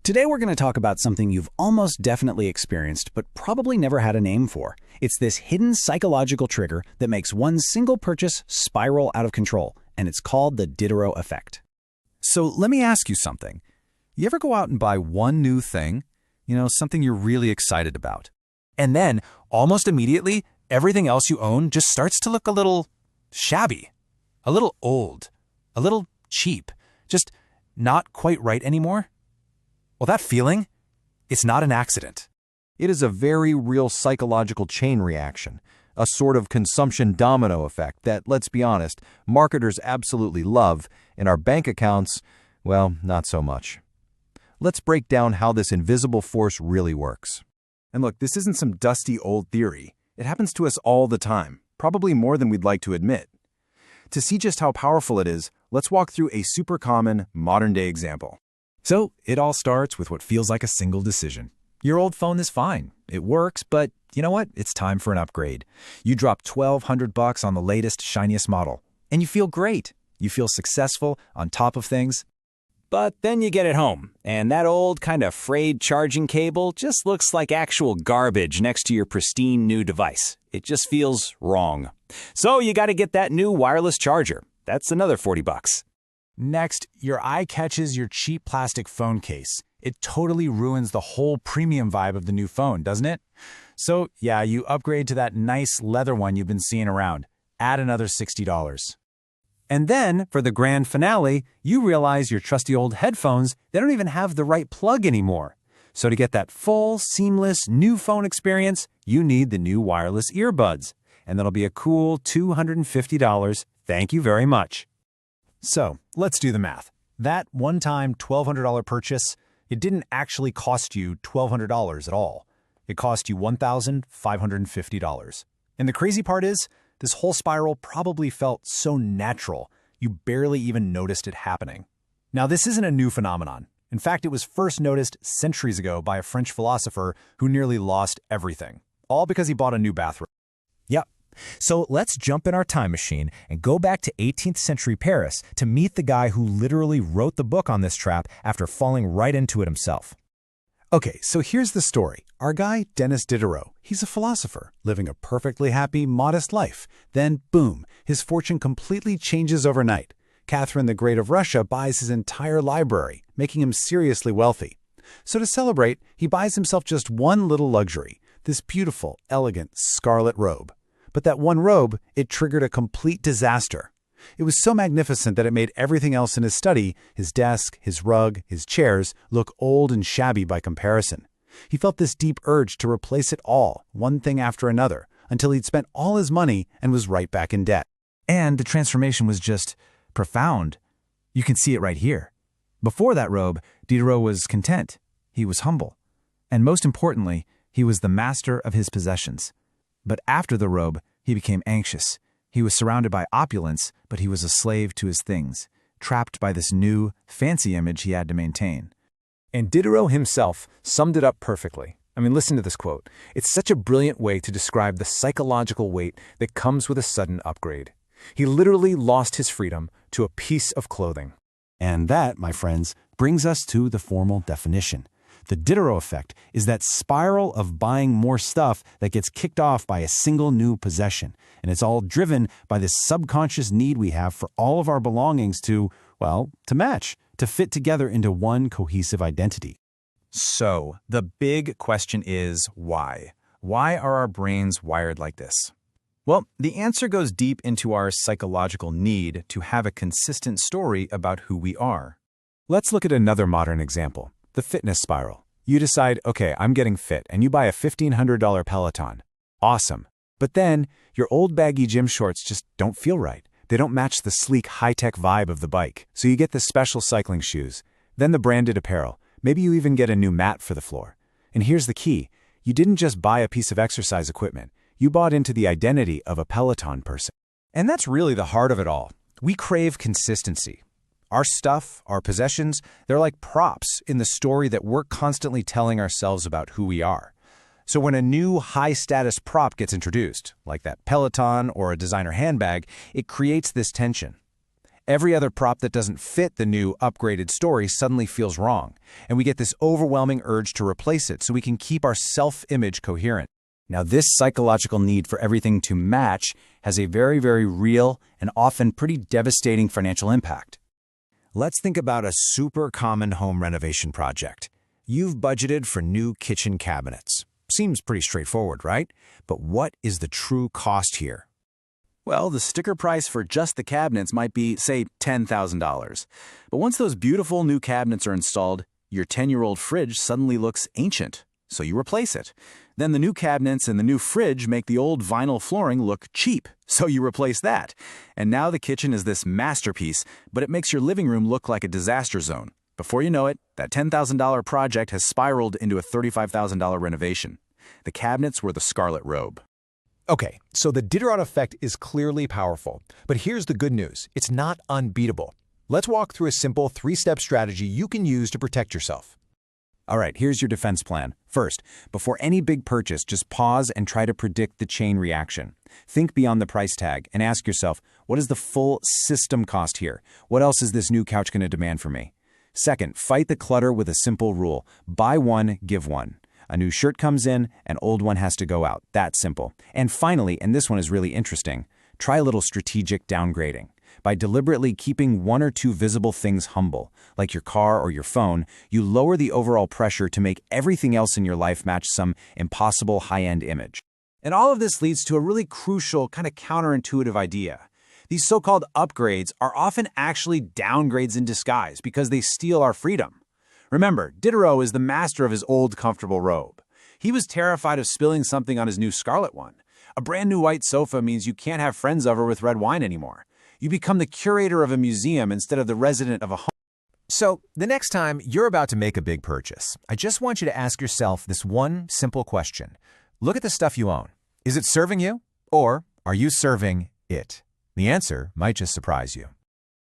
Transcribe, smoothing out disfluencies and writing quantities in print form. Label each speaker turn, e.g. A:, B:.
A: Today we're going to talk about something you've almost definitely experienced, but probably never had a name for. It's this hidden psychological trigger that makes one single purchase spiral out of control, and it's called the Diderot Effect.
B: So let me ask you something. You ever go out and buy one new thing, something you're really excited about, and then almost immediately, everything else you own just starts to look a little shabby, a little old, a little cheap, just not quite right anymore? Well, that feeling, it's not an accident.
C: It is a very real psychological chain reaction, a sort of consumption domino effect that, let's be honest, marketers absolutely love, and our bank accounts, well, not so much. Let's break down how this invisible force really works.
D: And look, this isn't some dusty old theory. It happens to us all the time, probably more than we'd like to admit. To see just how powerful it is, let's walk through a super common, modern-day example.
B: So it all starts with what feels like a single decision. Your old phone is fine. It works, but you know what? It's time for an upgrade. You drop $1,200 on the latest, shiniest model, and you feel great. You feel successful, on top of things. But then you get it home, and that old kind of frayed charging cable just looks like actual garbage next to your pristine new device. It just feels wrong. So you got to get that new wireless charger. That's another $40. Next, your eye catches your cheap plastic phone case. It totally ruins the whole premium vibe of the new phone, doesn't it? So yeah, you upgrade to that nice leather one you've been seeing around. Add another $60. And then, for the grand finale, you realize your trusty old headphones, they don't even have the right plug anymore. So to get that full, seamless, new phone experience, you need the new wireless earbuds. And that'll be a cool $250. Thank you very much. So, let's do the math. That one-time $1,200 purchase, it didn't actually cost you $1,200 at all. It cost you $1,550. And the crazy part is, this whole spiral probably felt so natural, you barely even noticed it happening. Now, this isn't a new phenomenon. In fact, it was first noticed centuries ago by a French philosopher who nearly lost everything, all because he bought a new bathrobe. Yep. So let's jump in our time machine and go back to 18th century Paris to meet the guy who literally wrote the book on this trap after falling right into it himself. Okay, so here's the story. Our guy, Denis Diderot, he's a philosopher, living a perfectly happy, modest life. Then, boom, his fortune completely changes overnight. Catherine the Great of Russia buys his entire library, making him seriously wealthy. So to celebrate, he buys himself just one little luxury, this beautiful, elegant scarlet robe. But that one robe, it triggered a complete disaster. It was so magnificent that it made everything else in his study, his desk, his rug, his chairs, look old and shabby by comparison. He felt this deep urge to replace it all, one thing after another, until he'd spent all his money and was right back in debt. And the transformation was just profound. You can see it right here. Before that robe, Diderot was content. He was humble. And most importantly, he was the master of his possessions. But after the robe, he became anxious. He was surrounded by opulence, but he was a slave to his things, trapped by this new, fancy image he had to maintain. And Diderot himself summed it up perfectly. I mean, listen to this quote. It's such a brilliant way to describe the psychological weight that comes with a sudden upgrade. He literally lost his freedom to a piece of clothing.
A: And that, my friends, brings us to the formal definition. The Diderot effect is that spiral of buying more stuff that gets kicked off by a single new possession. And it's all driven by this subconscious need we have for all of our belongings to match, to fit together into one cohesive identity.
B: So, the big question is why? Why are our brains wired like this? Well, the answer goes deep into our psychological need to have a consistent story about who we are. Let's look at another modern example. The fitness spiral. You decide, okay, I'm getting fit, and you buy a $1,500 Peloton. Awesome. But then, your old baggy gym shorts just don't feel right. They don't match the sleek, high-tech vibe of the bike. So you get the special cycling shoes, then the branded apparel. Maybe you even get a new mat for the floor. And here's the key. You didn't just buy a piece of exercise equipment. You bought into the identity of a Peloton person. And that's really the heart of it all. We crave consistency. Our stuff, our possessions, they're like props in the story that we're constantly telling ourselves about who we are. So when a new high-status prop gets introduced, like that Peloton or a designer handbag, it creates this tension. Every other prop that doesn't fit the new, upgraded story suddenly feels wrong, and we get this overwhelming urge to replace it so we can keep our self-image coherent. Now, this psychological need for everything to match has a very, very real and often pretty devastating financial impact.
A: Let's think about a super common home renovation project. You've budgeted for new kitchen cabinets. Seems pretty straightforward, right? But what is the true cost here?
D: Well, the sticker price for just the cabinets might be, say, $10,000. But once those beautiful new cabinets are installed, your 10-year-old fridge suddenly looks ancient, so you replace it. Then the new cabinets and the new fridge make the old vinyl flooring look cheap, so you replace that. And now the kitchen is this masterpiece, but it makes your living room look like a disaster zone. Before you know it, that $10,000 project has spiraled into a $35,000 renovation. The cabinets were the scarlet robe.
B: Okay, so the Diderot effect is clearly powerful, but here's the good news. It's not unbeatable. Let's walk through a simple 3-step strategy you can use to protect yourself.
A: All right, here's your defense plan. First, before any big purchase, just pause and try to predict the chain reaction. Think beyond the price tag and ask yourself, what is the full system cost here? What else is this new couch going to demand from me? Second, fight the clutter with a simple rule. Buy one, give one. A new shirt comes in, an old one has to go out. That's simple. And finally, and this one is really interesting, try a little strategic downgrading. By deliberately keeping 1 or 2 visible things humble, like your car or your phone, you lower the overall pressure to make everything else in your life match some impossible high-end image. And all of this leads to a really crucial, kind of counterintuitive idea. These so-called upgrades are often actually downgrades in disguise because they steal our freedom. Remember, Diderot is the master of his old comfortable robe. He was terrified of spilling something on his new scarlet one. A brand new white sofa means you can't have friends over with red wine anymore. You become the curator of a museum instead of the resident of a home.
B: So, the next time you're about to make a big purchase, I just want you to ask yourself this one simple question. Look at the stuff you own. Is it serving you? Or are you serving it? The answer might just surprise you.